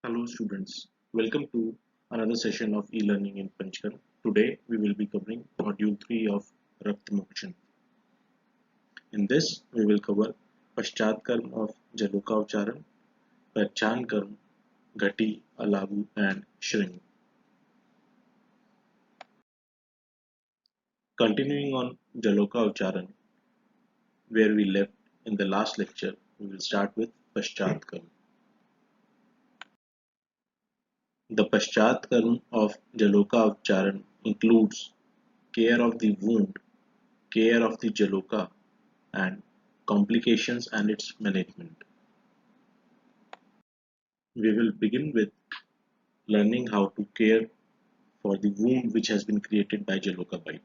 Hello students, welcome to another session of e-learning in Panchkar. Today we will be covering module 3 of Rakt Mokshan. In this we will cover Paschat Karm of Jaloka Ucharan, Pehchan Karm, Ghati, Alagu and Shring. Continuing on Jaloka Ucharan, where we left in the last lecture, we will start with Paschat Karm. The Paschat Karm of Jaloka Ucharan includes care of the wound, care of the Jaloka and complications and its management. We will begin with learning how to care for the wound which has been created by Jaloka bite.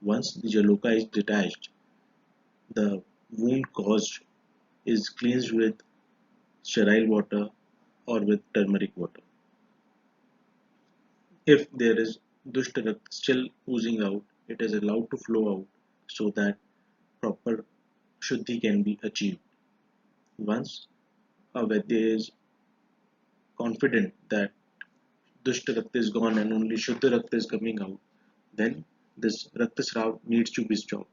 Once the Jaloka is detached, the wound caused is cleansed with sterile water or with turmeric water. If there is Dushtarak still oozing out, it is allowed to flow out so that proper Shuddhi can be achieved. Once a Vaidya is confident that Dushta Rakta is gone and only Shuddha Rakta is coming out, then this Rakta Srav needs to be stopped,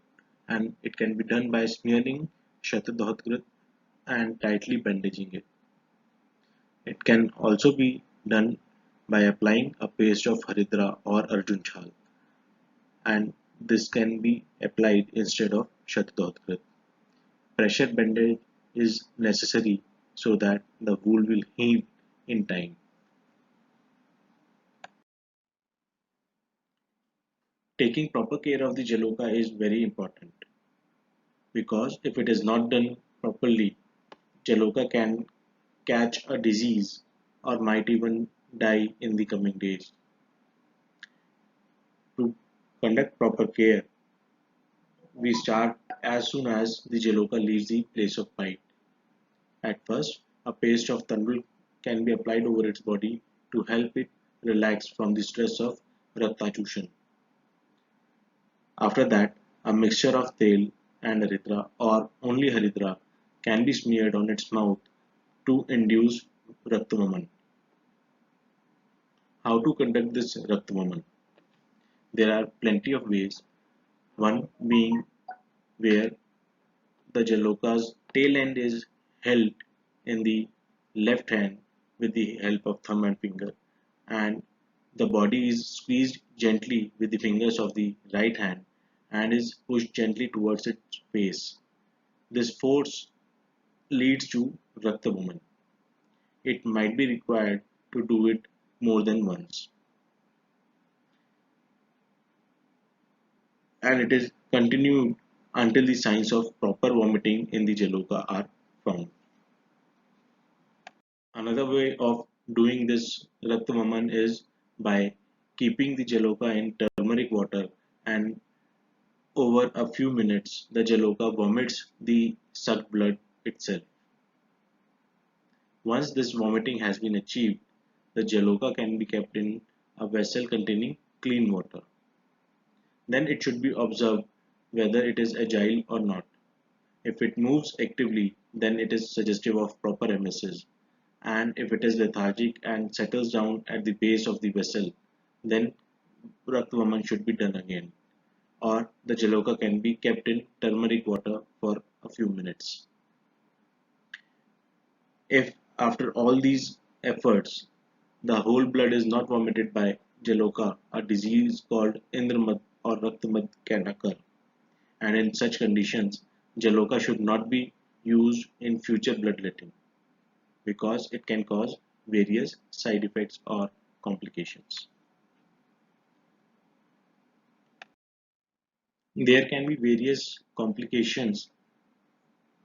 and it can be done by smearing Shatadhatgrit and tightly bandaging it. It can also be done by applying a paste of Haridra or Arjun Chhal, and this can be applied instead of Shatadhatgrit. Pressure bandage is necessary so that the wound will heal in time. Taking proper care of the Jaloka is very important, because if it is not done properly, Jaloka can catch a disease or might even die in the coming days. To conduct proper care, we start as soon as the Jaloka leaves the place of bite. At first, a paste of Tandul can be applied over its body to help it relax from the stress of Raktachushan. After that, a mixture of Tel and Haridra or only Haridra can be smeared on its mouth to induce Raktavaman. How to conduct this Raktavaman? There are plenty of ways. One being where the Jaloka's tail end is held in the left hand with the help of thumb and finger, and the body is squeezed gently with the fingers of the right hand and is pushed gently towards its face. This force leads to Raktavaman. It might be required to do it more than once, and it is continued until the signs of proper vomiting in the Jaloka are found. Another way of doing this Raktavaman is by keeping the Jaloka in turmeric water, and over a few minutes the Jaloka vomits the sucked blood itself. Once this vomiting has been achieved, the Jaloka can be kept in a vessel containing clean water. Then it should be observed whether it is agile or not. If it moves actively, then it is suggestive of proper emesis, and if it is lethargic and settles down at the base of the vessel, then Raktavaman should be done again, or the Jaloka can be kept in turmeric water for a few minutes. If after all these efforts the whole blood is not vomited by Jaloka, a disease called Indramad or Raktamad can occur, and in such conditions Jaloka should not be used in future bloodletting, because it can cause various side effects or complications. There can be various complications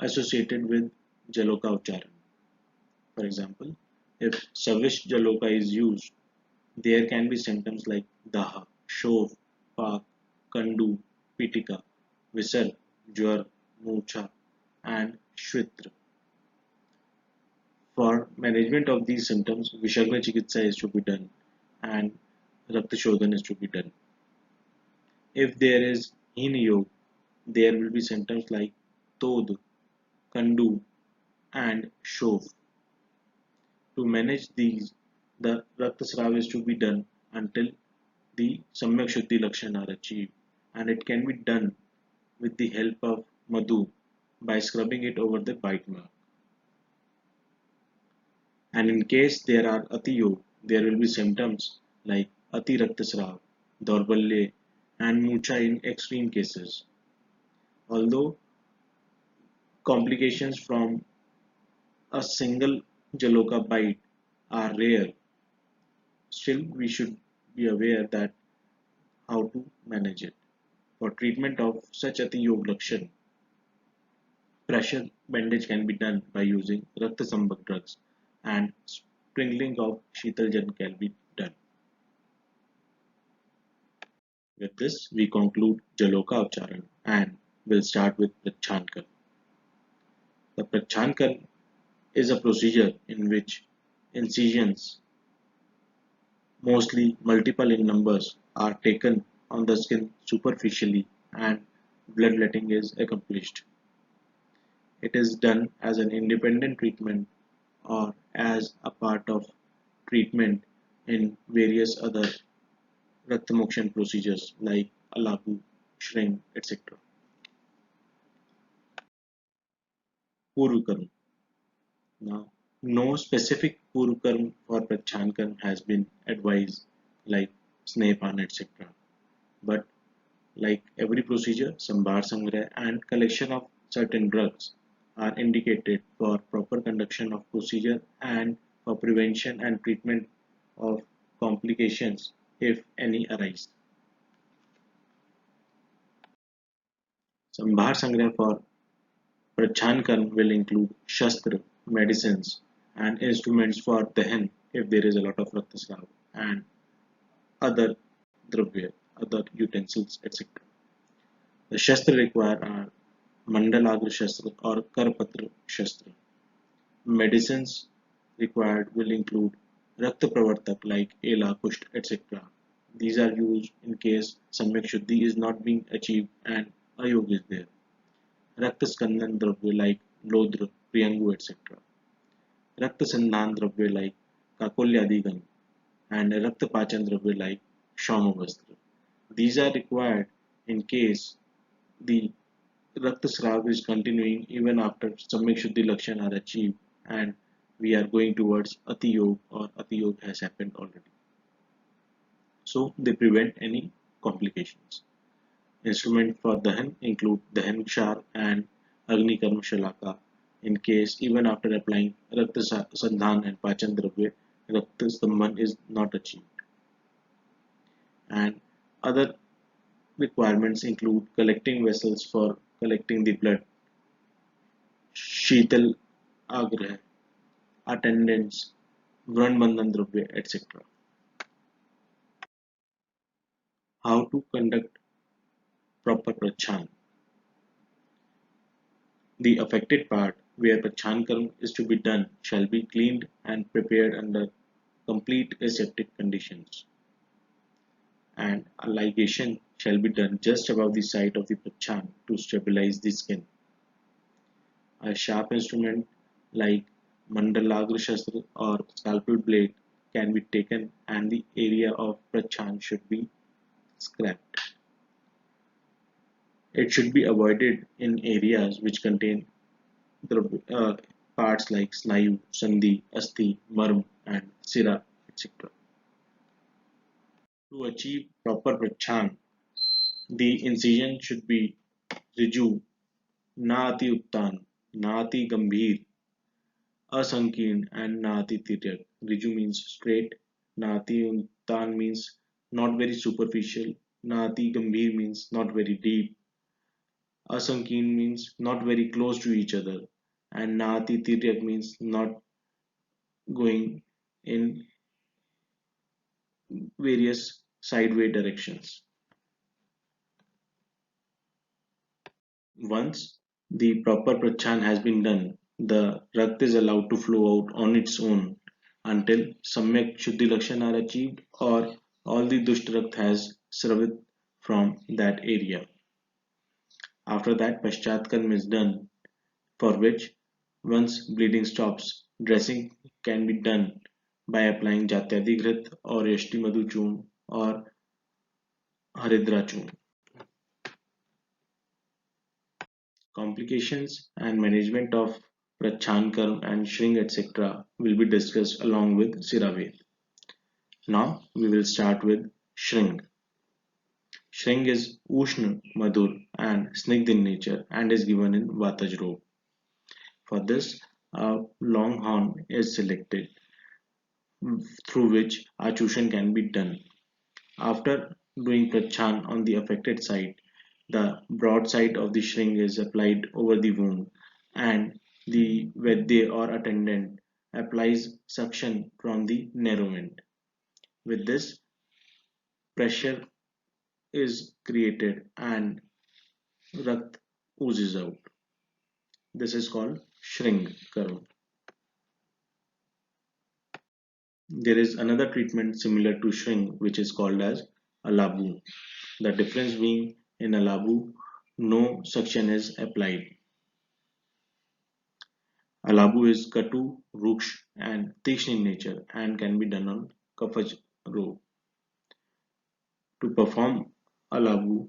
associated with Jaloka Ucharan. For example, if Savish Jaloka is used, there can be symptoms like Daha, Shov, Pak, Kandu, Pitika, Visar, Jwar, Murcha, and Shwitra. For management of these symptoms, Vishagna Chikitsa is to be done and Raktashodhan is to be done. If there is Hina Yog, there will be symptoms like Tod, Kandu, and Shov. To manage these, the Raktasrav is to be done until the Samyak Shuddhi Lakshan are achieved, and it can be done with the help of Madhu by scrubbing it over the bite mark. And in case there are Ati Yog, there will be symptoms like Ati Raktasrav, Daurbalya, and Mucha in extreme cases. Although complications from a single Jaloka bite are rare, still we should be aware that how to manage it. For treatment of such Ati Yog Lakshan, pressure bandage can be done by using Raktasambhak drugs and sprinkling of Sheetal Jan can be done. With this, we conclude Jaloka Ucharan and will start with Prachankan. The Prachankan is a procedure in which incisions, mostly multiple in numbers, are taken on the skin superficially and bloodletting is accomplished. It is done as an independent treatment or as a part of treatment in various other Raktamokshan procedures like Alagu, shrink, etc. Purvakarma. Now, no specific Purvakarma for Prachankan has been advised like Snepan, etc. But like every procedure, Sambhar Sangrah and collection of certain drugs are indicated for proper conduction of procedure and for prevention and treatment of complications if any arise. Sambhar Sangrah for Prachankan will include Shastra, medicines, and instruments for Dahan if there is a lot of Raktasrav and other dravya, other utensils, etc. The Shastra required are Mandalagra Shastra or Karpatra Shastra. Medicines required will include Rakta Pravartak like Ela, Kusht, etc. These are used in case Samyak Shuddhi is not being achieved and Ayog is there. Rakta Skandan Dravya like Lodra, Priyangu, etc. Rakta Sandhan Dravya like Kakolyadigan and Rakta Pachan Dravya like Shomavastra. These are required in case the Raktasrav is continuing even after Samyak Shuddhi Lakshan are achieved and we are going towards Ati Yog or Ati Yog has happened already. So they prevent any complications. Instruments for Dahan include Dahan Kshar and Agni Karma Shalaka in case even after applying Rakta Sandhan and Pachan Dravya, Rakta Stambhan is not achieved. And other requirements include collecting vessels for collecting the blood, Sheetal Agrah, attendance, Vranbandhan Dravya, etc. How to conduct proper prachan. The affected part where prachankaram is to be done shall be cleaned and prepared under complete aseptic conditions, and a ligation shall be done just above the site of the prachan to stabilize the skin. A sharp instrument like Mandalagra Shastra or scalpel blade can be taken and the area of prachan should be scrapped. It should be avoided in areas which contain parts like snayu, sandhi, asti, marm, and sira, etc. To achieve proper prachan, the incision should be riju, na ati uttan, na ati gambhir, asankeern, and na ati tiryak. Riju means straight, na ati uttan means not very superficial, na ati gambhir means not very deep, asankeern means not very close to each other, and na ati tiryak means not going in various sideway directions. Once the proper prachan has been done, the rakt is allowed to flow out on its own until samyak shuddhi lakshan are achieved or all the dusht rakt has sravit from that area. After that, paschatkarm is done, for which once bleeding stops, Dressing can be done by applying Jatyadi Ghrit or Yashtimadu Churn or Haridra Churn. Complications and management of Prachan and Shring etc. will be discussed along with Siraved. Now we will start with Shring. Shring is Ushna, Madhur and Snigdh in nature and is given in Vataj rope. For this, a long horn is selected through which Achushan can be done. After doing Prachan on the affected side, the broad side of the shring is applied over the wound and the Vaidya or attendant applies suction from the narrow end. With this, pressure is created and Rakt oozes out. This is called Shring Karma. There is another treatment similar to Shring which is called as Alabu. The difference being in Alabu, no suction is applied. Alabu is Katu, Ruksh and Tikshn in nature and can be done on Kafaj rope. To perform Alabu,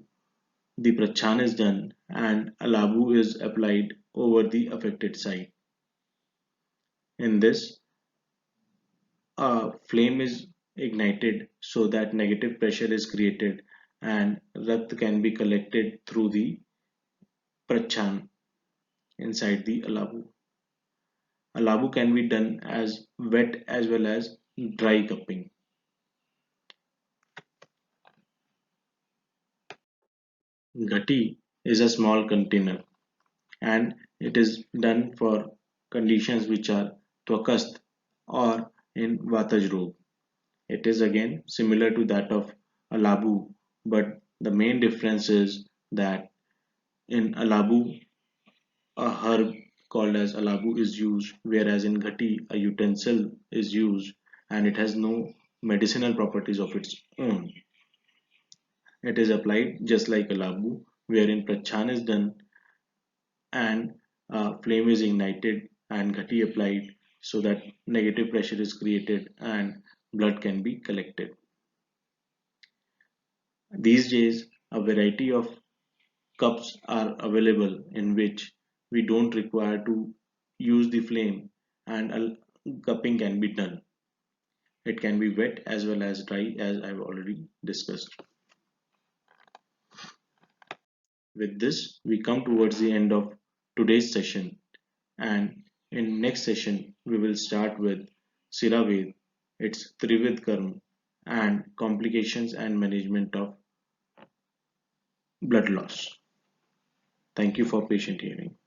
the Prachan is done and Alabu is applied over the affected site. In this, a flame is ignited so that negative pressure is created and Rakt can be collected through the Prachan inside the Alabu. Alabu can be done as wet as well as dry cupping. Ghati is a small container and it is done for conditions which are Twakast or in Vataj rope. It is again similar to that of Alabu, but the main difference is that in Alabu a herb called as Alabu is used, whereas in Ghati a utensil is used and it has no medicinal properties of its own. It is applied just like Alabu, wherein Prachan is done and flame is ignited and Ghati applied so that negative pressure is created and blood can be collected. These days, a variety of cups are available in which we don't require to use the flame and cupping can be done. It can be wet as well as dry as I've already discussed. With this, we come towards the end of today's session and in next session we will start with Siraved, its Trivid Karma and complications and management of blood loss. Thank you for patient hearing.